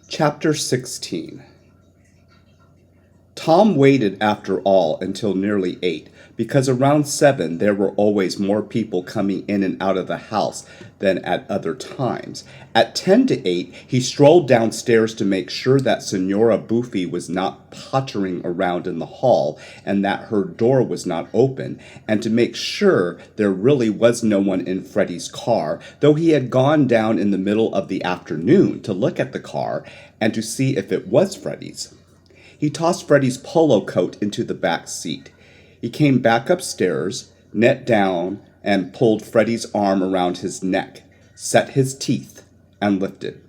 Chapter 16. Tom waited after all until nearly 8, because around 7 there were always more people coming in and out of the house than at other times. At 10 to 8, he strolled downstairs to make sure that Senora Buffy was not pottering around in the hall and that her door was not open, and to make sure there really was no one in Freddy's car, though he had gone down in the middle of the afternoon to look at the car and to see if it was Freddy's. He tossed Freddy's polo coat into the back seat. He came back upstairs, knelt down, and pulled Freddy's arm around his neck, set his teeth, and lifted.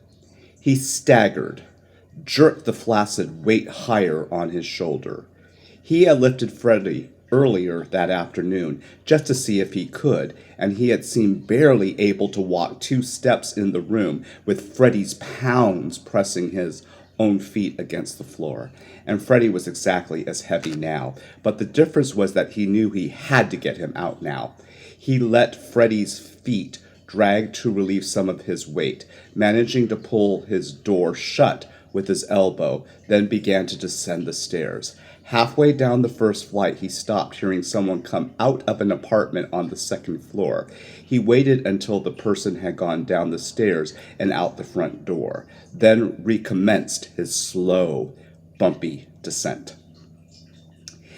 He staggered, jerked the flaccid weight higher on his shoulder. He had lifted Freddy earlier that afternoon, just to see if he could, and he had seemed barely able to walk 2 steps in the room with Freddy's pounds pressing his own feet against the floor. And Freddy was exactly as heavy now, but the difference was that he knew he had to get him out now. He let Freddy's feet drag to relieve some of his weight, managing to pull his door shut with his elbow, then began to descend the stairs. Halfway down the first flight, he stopped, hearing someone come out of an apartment on the second floor. He waited until the person had gone down the stairs and out the front door, then recommenced his slow, bumpy descent.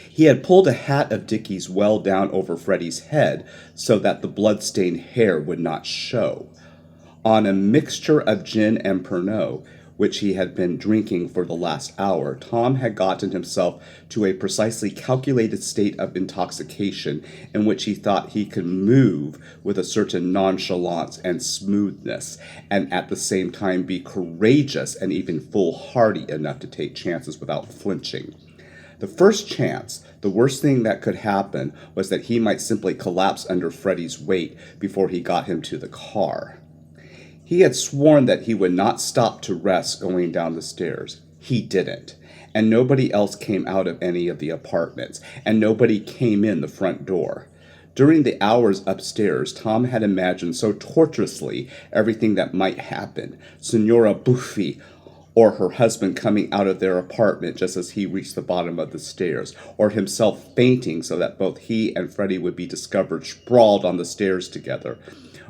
He had pulled a hat of Dickie's well down over Freddy's head so that the blood-stained hair would not show. On a mixture of gin and Pernod, which he had been drinking for the last hour, Tom had gotten himself to a precisely calculated state of intoxication in which he thought he could move with a certain nonchalance and smoothness, and at the same time be courageous and even foolhardy enough to take chances without flinching. The first chance, the worst thing that could happen, was that he might simply collapse under Freddy's weight before he got him to the car. He had sworn that he would not stop to rest going down the stairs. He didn't. And nobody else came out of any of the apartments, and nobody came in the front door. During the hours upstairs, Tom had imagined so tortuously everything that might happen. Senora Buffy, or her husband coming out of their apartment just as he reached the bottom of the stairs, or himself fainting so that both he and Freddy would be discovered sprawled on the stairs together,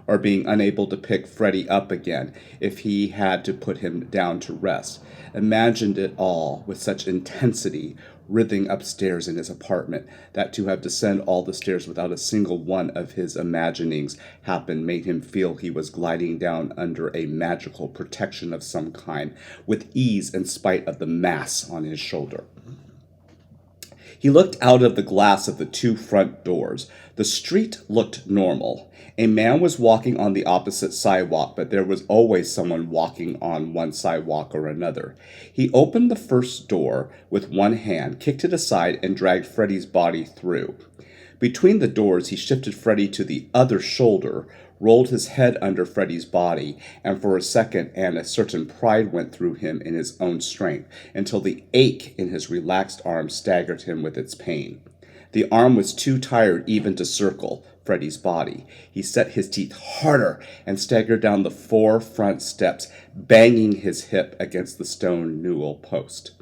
or being unable to pick Freddy up again if he had to put him down to rest. Imagined it all with such intensity, writhing upstairs in his apartment, that to have descended all the stairs without a single one of his imaginings happen made him feel he was gliding down under a magical protection of some kind, with ease in spite of the mass on his shoulder. He looked out of the glass of the 2 front doors. The street looked normal. A man was walking on the opposite sidewalk, but there was always someone walking on one sidewalk or another. He opened the first door with one hand, kicked it aside, and dragged Freddy's body through. Between the doors, he shifted Freddy to the other shoulder, rolled his head under Freddy's body, and for a second a certain pride went through him in his own strength, until the ache in his relaxed arm staggered him with its pain. The arm was too tired even to circle Freddy's body. He set his teeth harder and staggered down the 4 front steps, banging his hip against the stone newel post.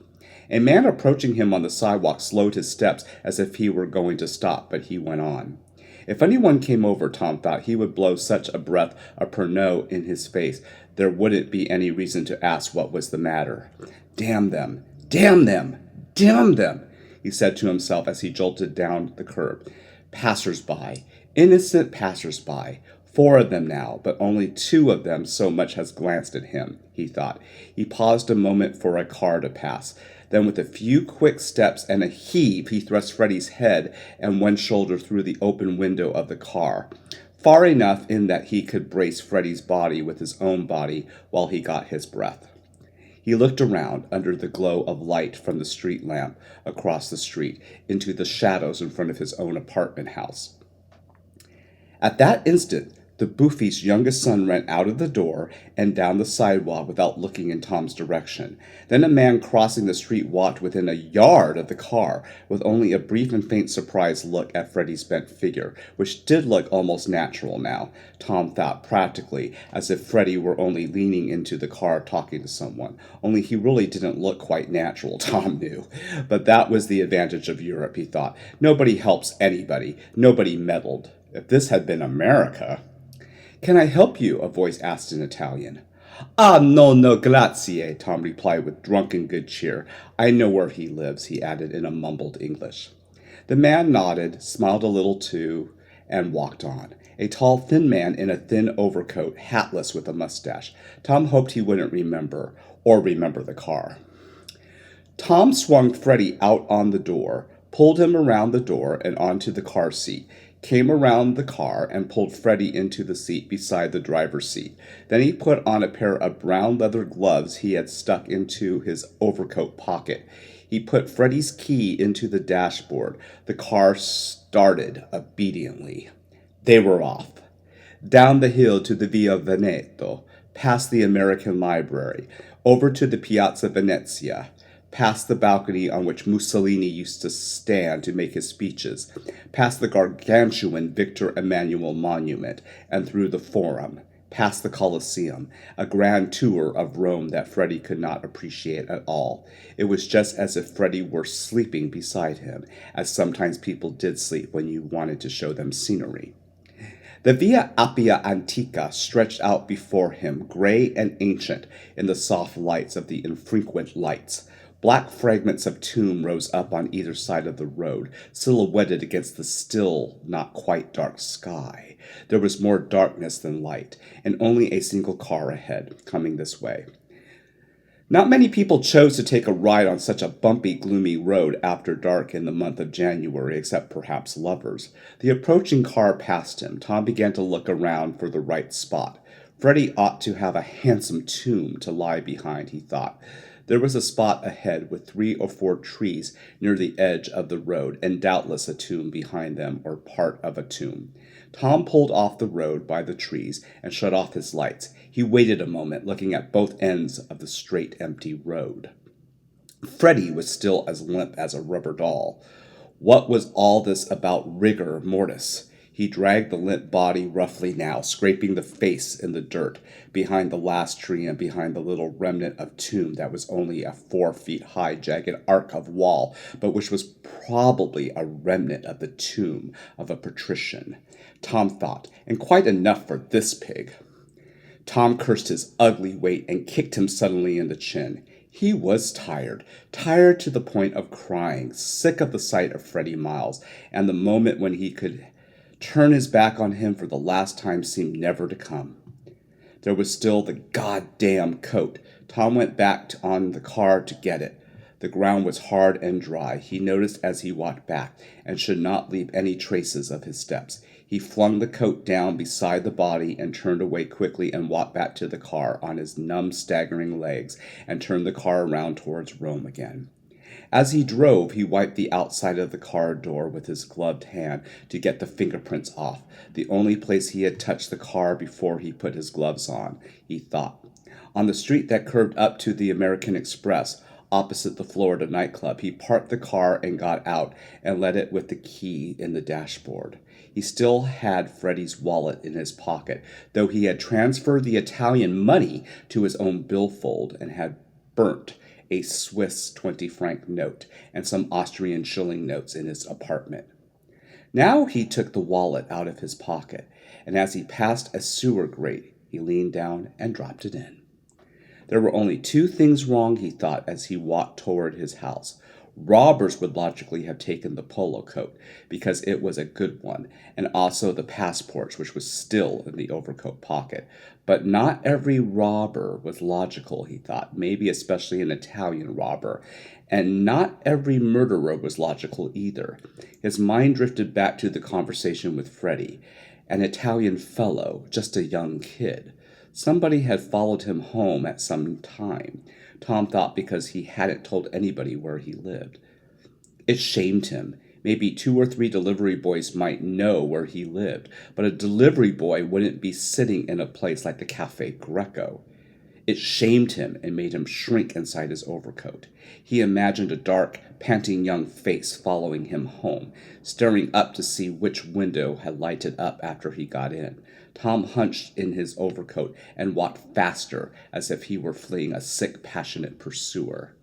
A man approaching him on the sidewalk slowed his steps as if he were going to stop, but he went on. If anyone came over, Tom thought, he would blow such a breath of Pernod in his face there wouldn't be any reason to ask what was the matter. Damn them! Damn them! Damn them! He said to himself as he jolted down the curb. Passers-by. Innocent passers-by. 4 of them now, but only 2 of them so much as glanced at him, he thought. He paused a moment for a car to pass. Then with a few quick steps and a heave, he thrust Freddy's head and one shoulder through the open window of the car, far enough in that he could brace Freddy's body with his own body while he got his breath. He looked around under the glow of light from the street lamp across the street into the shadows in front of his own apartment house. At that instant, The Boofy's youngest son ran out of the door and down the sidewalk without looking in Tom's direction. Then a man crossing the street walked within a yard of the car, with only a brief and faint surprised look at Freddie's bent figure, which did look almost natural now, Tom thought practically, as if Freddie were only leaning into the car talking to someone. Only he really didn't look quite natural, Tom knew. But that was the advantage of Europe, he thought. Nobody helps anybody. Nobody meddled. If this had been America... "Can I help you?" a voice asked in Italian. "Ah, no, no, grazie," Tom replied with drunken good cheer. "I know where he lives," he added in a mumbled English. The man nodded, smiled a little too, and walked on. A tall, thin man in a thin overcoat, hatless with a mustache. Tom hoped he wouldn't remember the car. Tom swung Freddie out on the door, pulled him around the door and onto the car seat, came around the car and pulled Freddie into the seat beside the driver's seat. Then he put on a pair of brown leather gloves he had stuck into his overcoat pocket. He put Freddie's key into the dashboard. The car started obediently. They were off. Down the hill to the Via Veneto, past the American Library, over to the Piazza Venezia, past the balcony on which Mussolini used to stand to make his speeches, past the gargantuan Victor Emmanuel Monument, and through the Forum, past the Colosseum, a grand tour of Rome that Freddie could not appreciate at all. It was just as if Freddie were sleeping beside him, as sometimes people did sleep when you wanted to show them scenery. The Via Appia Antica stretched out before him, gray and ancient, in the soft lights of the infrequent lights. Black fragments of tomb rose up on either side of the road, silhouetted against the still, not quite dark sky. There was more darkness than light, and only a single car ahead, coming this way. Not many people chose to take a ride on such a bumpy, gloomy road after dark in the month of January, except perhaps lovers. The approaching car passed him. Tom began to look around for the right spot. Freddie ought to have a handsome tomb to lie behind, he thought. There was a spot ahead with 3 or 4 trees near the edge of the road, and doubtless a tomb behind them, or part of a tomb. Tom pulled off the road by the trees and shut off his lights. He waited a moment, looking at both ends of the straight, empty road. Freddie was still as limp as a rubber doll. What was all this about rigor mortis? He dragged the limp body roughly now, scraping the face in the dirt, behind the last tree and behind the little remnant of tomb that was only a 4-feet-high jagged arc of wall, but which was probably a remnant of the tomb of a patrician. Tom thought, and quite enough for this pig. Tom cursed his ugly weight and kicked him suddenly in the chin. He was tired to the point of crying, sick of the sight of Freddie Miles, and the moment when he could turn his back on him for the last time seemed never to come. There was still the goddamn coat. Tom went back on the car to get it. The ground was hard and dry, he noticed as he walked back, and should not leave any traces of his steps. He flung the coat down beside the body and turned away quickly and walked back to the car on his numb, staggering legs and turned the car around towards Rome again. As he drove, he wiped the outside of the car door with his gloved hand to get the fingerprints off, the only place he had touched the car before he put his gloves on, he thought. On the street that curved up to the American Express, opposite the Florida nightclub, he parked the car and got out and let it with the key in the dashboard. He still had Freddie's wallet in his pocket, though he had transferred the Italian money to his own billfold and had burnt a Swiss 20-franc note and some Austrian shilling notes in his apartment. Now he took the wallet out of his pocket, and as he passed a sewer grate, he leaned down and dropped it in. There were only 2 things wrong, he thought, as he walked toward his house. Robbers would logically have taken the polo coat, because it was a good one, and also the passport, which was still in the overcoat pocket. But not every robber was logical, he thought, maybe especially an Italian robber, and not every murderer was logical either. His mind drifted back to the conversation with Freddie, an Italian fellow, just a young kid. Somebody had followed him home at some time, Tom thought, because he hadn't told anybody where he lived. It shamed him. Maybe 2 or 3 delivery boys might know where he lived, but a delivery boy wouldn't be sitting in a place like the Cafe Greco. It shamed him and made him shrink inside his overcoat. He imagined a dark, panting young face following him home, staring up to see which window had lighted up after he got in. Tom hunched in his overcoat and walked faster, as if he were fleeing a sick, passionate pursuer.